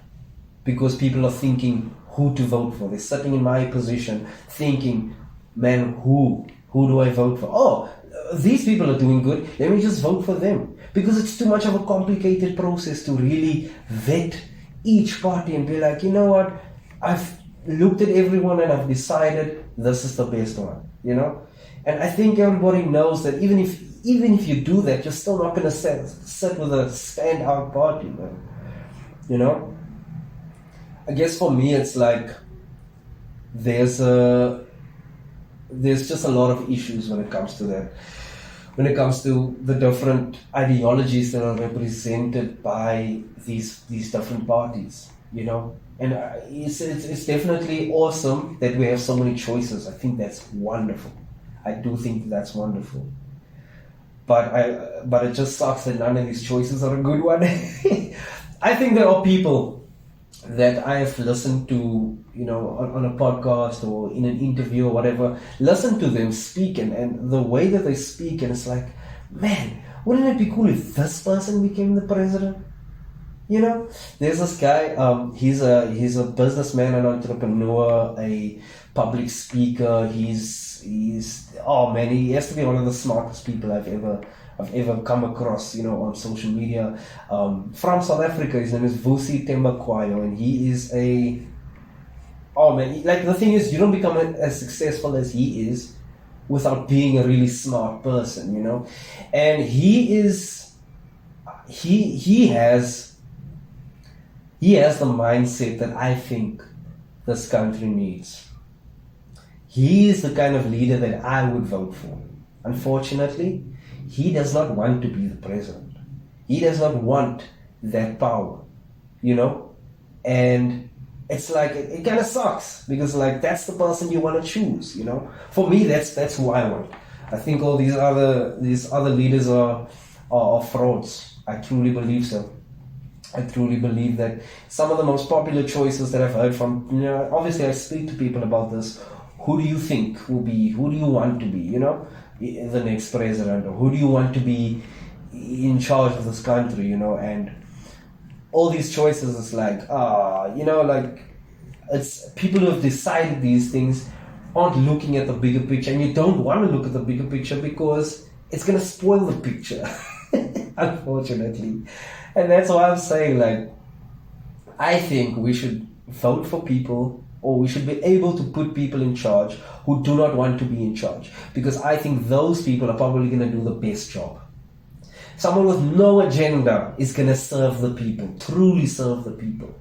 Because people are thinking who to vote for. They're sitting in my position thinking, man, who do I vote for? Oh, these people are doing good. Let me just vote for them. Because it's too much of a complicated process to really vet each party and be like, you know what? I've looked at everyone and I've decided this is the best one, And I think everybody knows that even if you do that, you're still not going to sit with a standout party, man. I guess for me, it's like there's just a lot of issues when it comes to that. When it comes to the different ideologies that are represented by these different parties, And it's definitely awesome that we have so many choices. I think that's wonderful. I do think that's wonderful. But it just sucks that none of these choices are a good one. I think there are people that I have listened to, on a podcast or in an interview or whatever, listen to them speak and the way that they speak, and it's like, man, wouldn't it be cool if this person became the president? There's this guy, he's a businessman, an entrepreneur, a public speaker. Oh man, he has to be one of the smartest people I've ever come across, on social media. From South Africa, his name is Vusi Tembakwayo, and he is the thing is, you don't become as successful as he is without being a really smart person, And he has the mindset that I think this country needs. He is the kind of leader that I would vote for. Unfortunately, he does not want to be the president. He does not want that power, you know? And it's like, it kind of sucks because like that's the person you want to choose, you know? For me, that's who I want. I think all these other leaders are frauds. I truly believe so. I truly believe that some of the most popular choices that I've heard from, you know, obviously I speak to people about this. Who do you think will be, who do you want to be, you know, the next president, or who do you want to be in charge of this country, you know? And all these choices is like, you know, like it's people who have decided these things aren't looking at the bigger picture, and you don't want to look at the bigger picture because it's going to spoil the picture, unfortunately. And that's why I'm saying, like, I think we should vote for people, or we should be able to put people in charge who do not want to be in charge, because I think those people are probably going to do the best job. Someone with no agenda is going to serve the people, truly serve the people.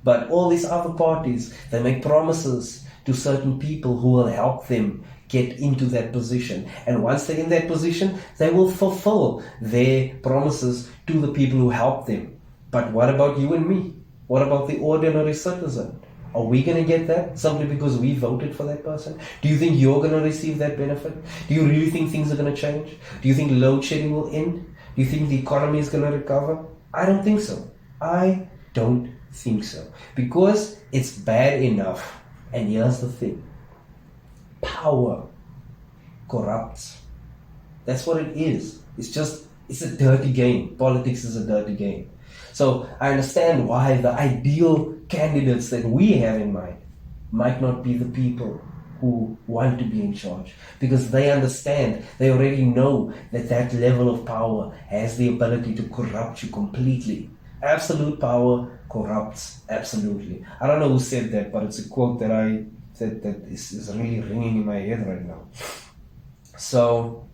But all these other parties, they make promises to certain people who will help them get into that position. And once they're in that position, they will fulfill their promises to the people who help them. But what about you and me? What about the ordinary citizen? Are we going to get that simply because we voted for that person? Do you think you're going to receive that benefit? Do you really think things are going to change? Do you think load shedding will end? Do you think the economy is going to recover? I don't think so. I don't think so. Because it's bad enough. And here's the thing. Power corrupts. That's what it is. It's a dirty game. Politics is a dirty game. So I understand why the ideal candidates that we have in mind might not be the people who want to be in charge, because they understand, they already know that that level of power has the ability to corrupt you completely. Absolute power corrupts, absolutely. I don't know who said that, but it's a quote that is really ringing in my head right now. So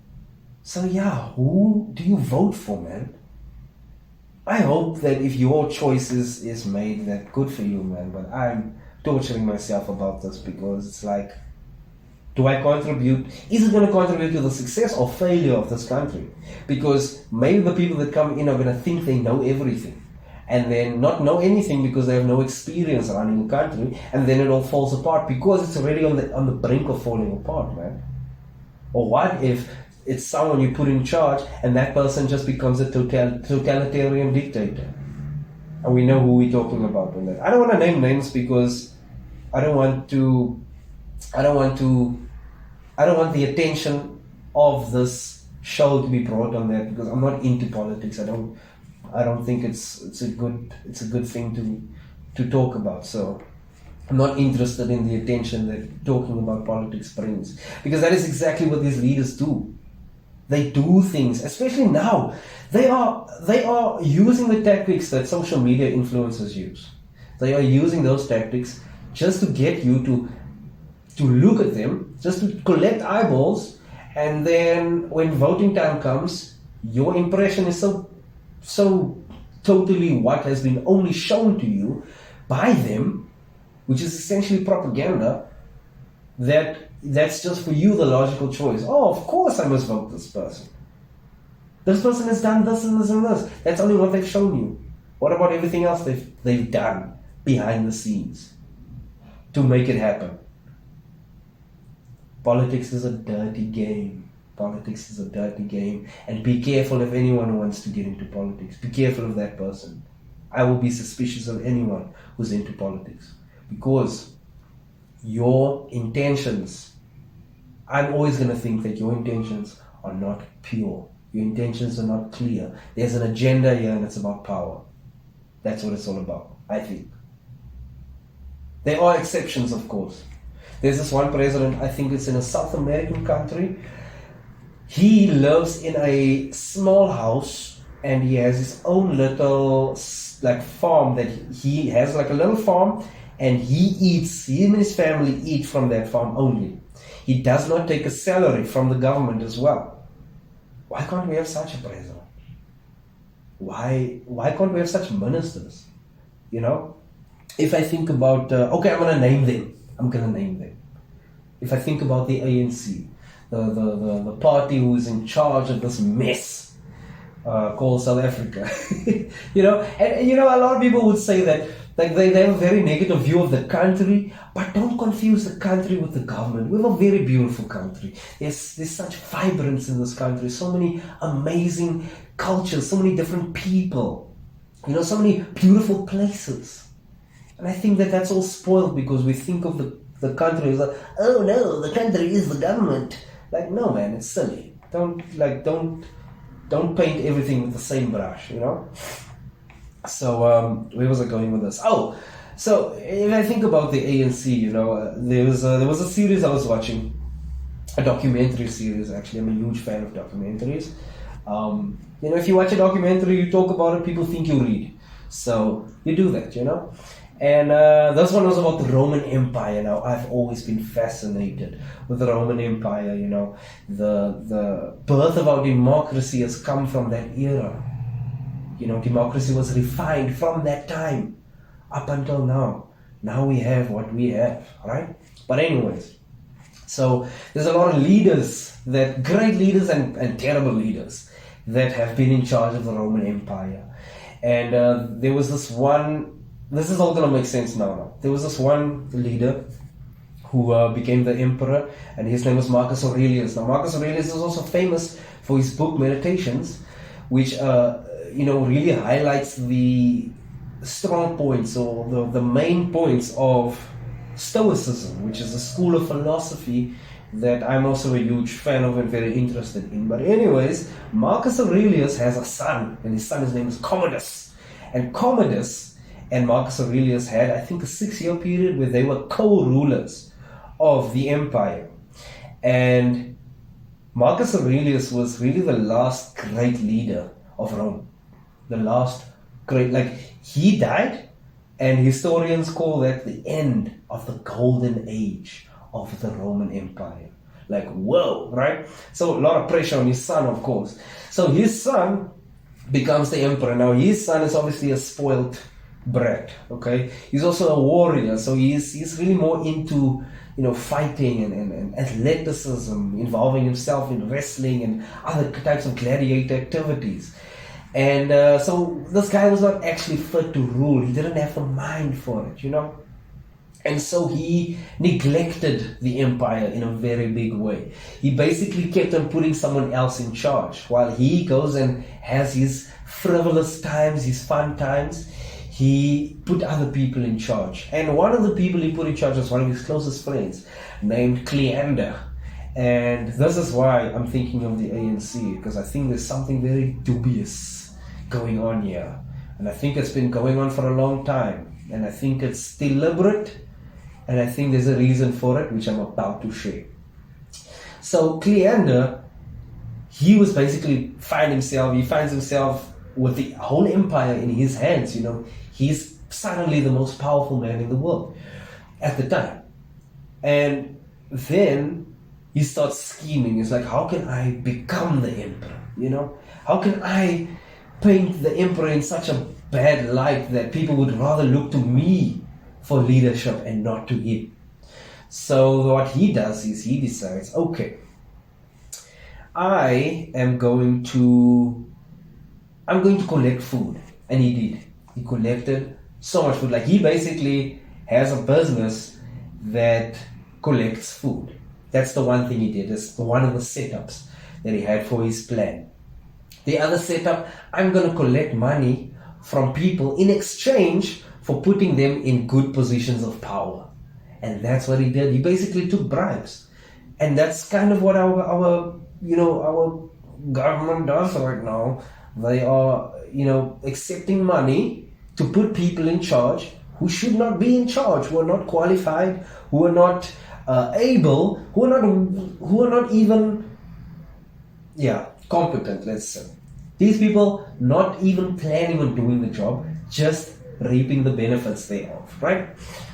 yeah, who do you vote for, man? I hope that if your choice is made, that good for you, man. But I'm torturing myself about this because it's like, do I contribute? Is it going to contribute to the success or failure of this country? Because maybe the people that come in are going to think they know everything, and then not know anything because they have no experience running a country, and then it all falls apart because it's already on the brink of falling apart, man. Or what if it's someone you put in charge and that person just becomes a totalitarian dictator? And we know who we're talking about on that. I don't want to name names because I don't want the attention of this show to be brought on that, because I'm not into politics. I don't think it's a good thing to talk about. So I'm not interested in the attention that talking about politics brings, because that is exactly what these leaders do. They do things, especially now. They are using the tactics that social media influencers use. They are using those tactics just to get you to look at them, just to collect eyeballs, and then when voting time comes, your impression is so totally what has been only shown to you by them, which is essentially propaganda, that's just for you the logical choice. Oh, of course I must vote this person. This person has done this and this and this. That's only what they've shown you. What about everything else they've done behind the scenes to make it happen? Politics is a dirty game. Politics is a dirty game. And be careful if anyone wants to get into politics. Be careful of that person. I will be suspicious of anyone who's into politics. Because your intentions, I'm always going to think that your intentions are not pure. Your intentions are not clear. There's an agenda here and it's about power. That's what it's all about, I think. There are exceptions, of course. There's this one president, I think it's in a South American country. He lives in a small house and he has his own little farm that he has, like a little farm, and he and his family eat from that farm only. He does not take a salary from the government as well. Why can't we have such a president? Why can't we have such ministers? You know? If I think about, I'm going to name them. If I think about the ANC, the party who is in charge of this mess, called South Africa. And a lot of people would say that like they have a very negative view of the country, but don't confuse the country with the government. We have a very beautiful country. There's such vibrance in this country, so many amazing cultures, so many different people, so many beautiful places. And I think that that's all spoiled because we think of the country as like, oh no, the country is the government. Like, no man, it's silly. Don't paint everything with the same brush, So where was I going with this? Oh, so if I think about the ANC, there was a series I was watching, a documentary series. Actually, I'm a huge fan of documentaries. If you watch a documentary, you talk about it, people think you read, so you do that, And this one was about the Roman Empire. Now, I've always been fascinated with the Roman Empire. The birth of our democracy has come from that era. Democracy was refined from that time up until now. Now we have what we have, right? But anyways, so there's a lot of leaders, great leaders and terrible leaders that have been in charge of the Roman Empire. And there was this one, this is all going to make sense now. There was this one leader who became the emperor, and his name was Marcus Aurelius. Now, Marcus Aurelius is also famous for his book Meditations, which really highlights the strong points or the main points of Stoicism, which is a school of philosophy that I'm also a huge fan of and very interested in. But anyways, Marcus Aurelius has a son, and his son's name is Commodus. And Commodus and Marcus Aurelius had, I think, a 6-year period where they were co-rulers of the empire. And Marcus Aurelius was really the last great leader of Rome. The last great, he died, and historians call that the end of the golden age of the Roman Empire. Like, whoa, right? So a lot of pressure on his son, of course. So his son becomes the emperor. Now, his son is obviously a spoiled brat, okay? He's also a warrior, so he's really more into, fighting and athleticism, involving himself in wrestling and other types of gladiator activities. And so this guy was not actually fit to rule. He didn't have the mind for it, And so he neglected the empire in a very big way. He basically kept on putting someone else in charge. While he goes and has his frivolous times, his fun times, he put other people in charge. And one of the people he put in charge was one of his closest friends, named Cleander. And this is why I'm thinking of the ANC, because I think there's something very dubious going on here. And I think it's been going on for a long time. And I think it's deliberate. And I think there's a reason for it, which I'm about to share. So Cleander, he finds himself with the whole empire in his hands, He's suddenly the most powerful man in the world at the time. And then he starts scheming. It's like, how can I become the emperor? How can I paint the emperor in such a bad light that people would rather look to me for leadership and not to him? So what he does is he decides, okay, I'm going to collect food. And he did. He collected so much food. Like, he basically has a business that collects food. That's the one thing he did. It's one of the setups that he had for his plan. The other setup, I'm going to collect money from people in exchange for putting them in good positions of power. And that's what he did. He basically took bribes. And that's kind of what our government does right now. They are, accepting money to put people in charge who should not be in charge, who are not qualified, who are not able, who are not even, competent, let's say. These people not even planning on doing the job, just reaping the benefits thereof, right?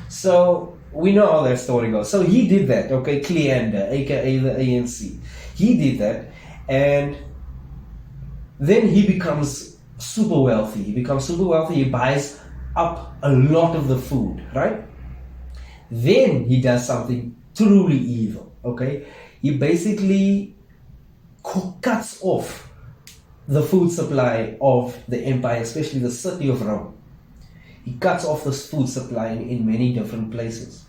So we know how that story goes. So he did that, okay, Cleander, aka the ANC. He did that, and then he becomes super wealthy. He buys up a lot of the food, right? Then he does something truly evil, okay? He basically cuts off the food supply of the empire, especially the city of Rome. He cuts off this food supply in many different places.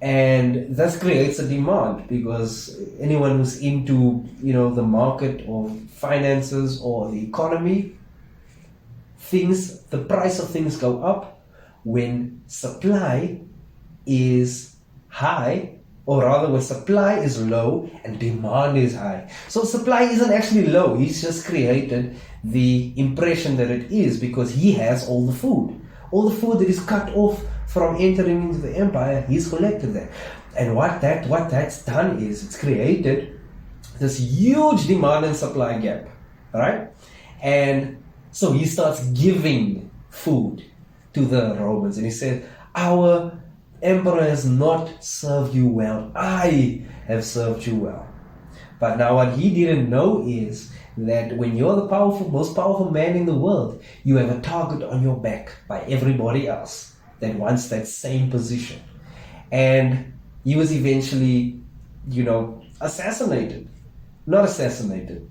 And this creates a demand, because anyone who's into, the market or finances or the economy, the price of things go up when supply is high, or rather when supply is low and demand is high. So supply isn't actually low. He's just created the impression that it is, because he has all the food. All the food that is cut off from entering into the empire, he's collected that. And what that's done is it's created this huge demand and supply gap, right? And so he starts giving food to the Romans, and he said, our emperor has not served you well. I have served you well. But now what he didn't know is that when you're the most powerful man in the world, you have a target on your back by everybody else that wants that same position. And he was eventually, assassinated. Not assassinated.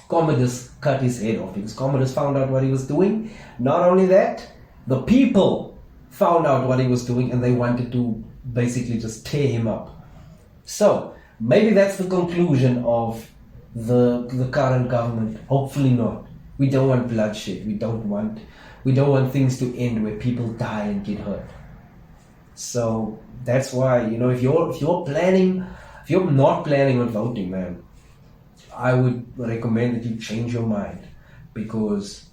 Commodus cut his head off, because Commodus found out what he was doing. Not only that, the people found out what he was doing, and they wanted to basically just tear him up. So maybe that's the conclusion of the current government. Hopefully not. We don't want bloodshed. We don't want things to end where people die and get hurt. So that's why, if you're not planning on voting, man, I would recommend that you change your mind, because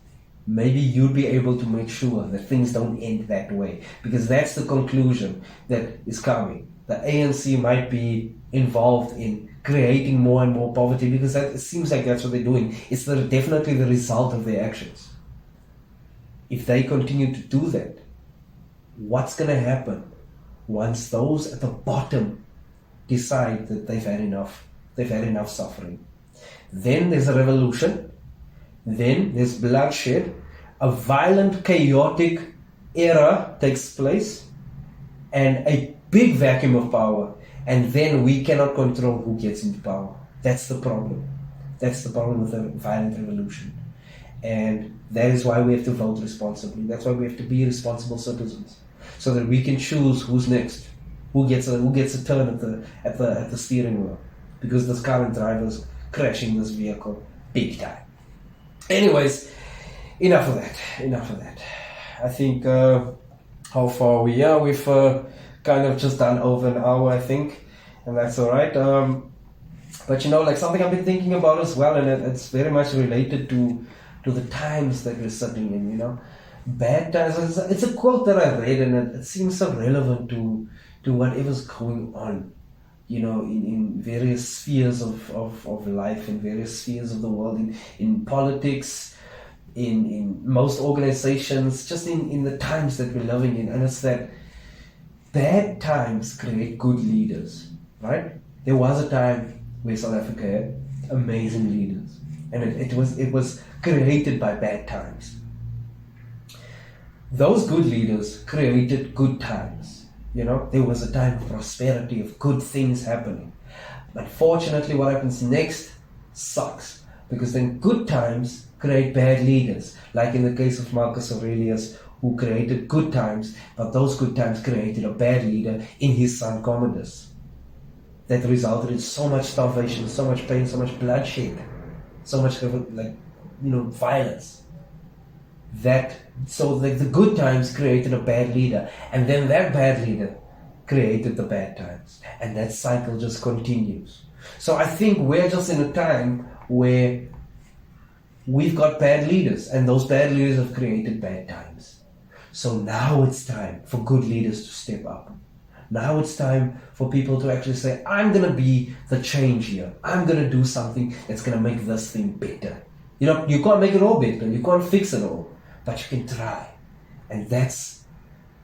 maybe you'll be able to make sure that things don't end that way, because that's the conclusion that is coming. The ANC might be involved in creating more and more poverty, because it seems like that's what they're doing. It's definitely the result of their actions. If they continue to do that, what's going to happen once those at the bottom decide that they've had enough suffering? Then there's a revolution. Then there's bloodshed. A violent, chaotic era takes place, and a big vacuum of power. And then we cannot control who gets into power. That's the problem. That's the problem with a violent revolution. And that is why we have to vote responsibly. That's why we have to be responsible citizens, so that we can choose who's next, who gets a turn at the steering wheel, because this current driver's crashing this vehicle big time. Anyways, enough of that. I think how far we are, we've kind of just done over an hour, I think, and that's all right. But something I've been thinking about as well, and it's very much related to the times that we're sitting in. Bad times. It's a quote that I read, and it seems so relevant to whatever's going on, in various spheres of life, in various spheres of the world, in politics, in most organizations, just in the times that we're living in. And it's that bad times create good leaders, right? There was a time where South Africa had amazing leaders, and it was created by bad times. Those good leaders created good times. There was a time of prosperity, of good things happening. Unfortunately, what happens next sucks, because then good times create bad leaders, like in the case of Marcus Aurelius, who created good times, but those good times created a bad leader in his son Commodus. That resulted in so much starvation, so much pain, so much bloodshed, so much violence. So the good times created a bad leader, and then that bad leader created the bad times, and that cycle just continues. So I think we're just in a time where we've got bad leaders, and those bad leaders have created bad times. So now it's time for good leaders to step up. Now it's time for people to actually say, I'm going to be the change here. I'm going to do something that's going to make this thing better. You can't make it all better. You can't fix it all. But you can try. And that's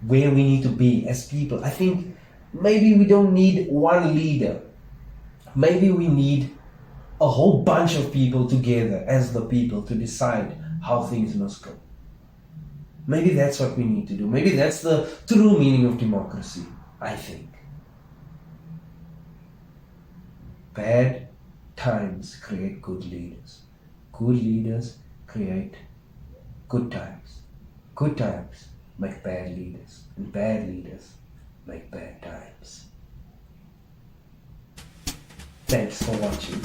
where we need to be as people. I think maybe we don't need one leader. Maybe we need a whole bunch of people together as the people to decide how things must go. Maybe that's what we need to do. Maybe that's the true meaning of democracy, I think. Bad times create good leaders. Good leaders create good times. Good times make bad leaders, and bad leaders make bad times. Thanks for watching.